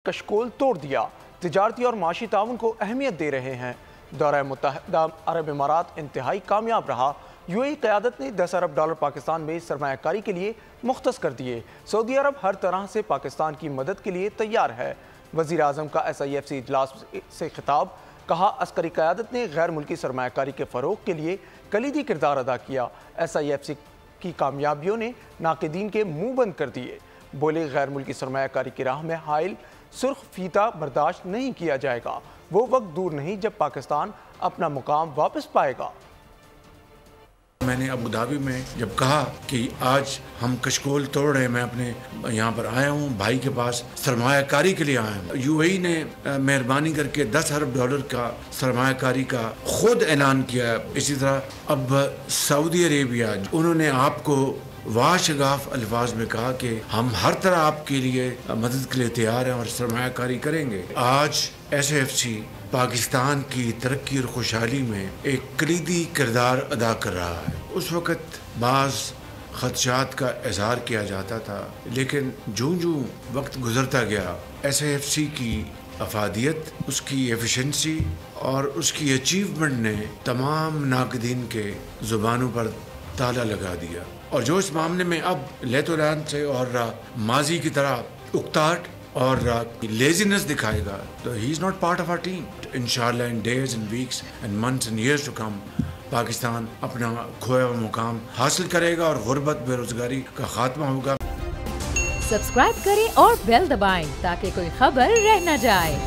کشکول توڑ دیا، تجارتی اور معاشی تعاون کو اہمیت دے رہے ہیں۔ دورہ متحدہ عرب امارات انتہائی کامیاب رہا۔ یو اے ای قیادت نے $10 ارب پاکستان میں سرمایہ کاری کے لیے مختص کر دیے۔ سعودی عرب ہر طرح سے پاکستان کی مدد کے لیے تیار ہے۔ وزیر اعظم کا SIFC اجلاس سے خطاب، کہا عسکری قیادت نے غیر ملکی سرمایہ کاری کے فروغ کے لیے کلیدی کردار ادا کیا۔ SIFC کی کامیابیوں نے ناقدین کے منہ بند کر دیے۔ بولے غیر ملکی سرمایہ کاری کی راہ میں حائل سرخ فیتہ برداشت نہیں کیا جائے گا۔ وہ وقت دور نہیں جب پاکستان اپنا مقام واپس پائے گا۔ میں نے ابوظہبی میں جب کہا کہ آج ہم کشکول توڑ رہے ہیں، میں اپنے یہاں پر آیا ہوں، بھائی کے پاس سرمایہ کاری کے لیے آیا ہوں۔ یو اے ای نے مہربانی کر کے $10 ارب کا سرمایہ کاری کا خود اعلان کیا ہے۔ اسی طرح اب سعودی عربیہ، انہوں نے آپ کو واشگاف الفاظ میں کہا کہ ہم ہر طرح آپ کے لیے مدد کے لیے تیار ہیں اور سرمایہ کاری کریں گے۔ آج SIFC پاکستان کی ترقی اور خوشحالی میں ایک کلیدی کردار ادا کر رہا ہے۔ اس وقت بعض خدشات کا اظہار کیا جاتا تھا، لیکن جوں وقت گزرتا گیا SIFC کی افادیت، اس کی ایفیشنسی اور اس کی اچیومنٹ نے تمام ناقدین کے زبانوں پر تالا لگا دیا، اور جو اس معاملے میں اب لیت و لحن سے اور ماضی کی طرح اکتاہٹ اور لیزینس دکھائے گا تو he is not part of our team. انشاءاللہ in days and weeks and months and years to come Pakistan اپنا کھویا ہوا مقام حاصل کرے گا اور غربت، بے روزگاری کا خاتمہ ہوگا۔ سبسکرائب کریں اور بیل دبائیں تاکہ کوئی خبر رہ نہ جائے۔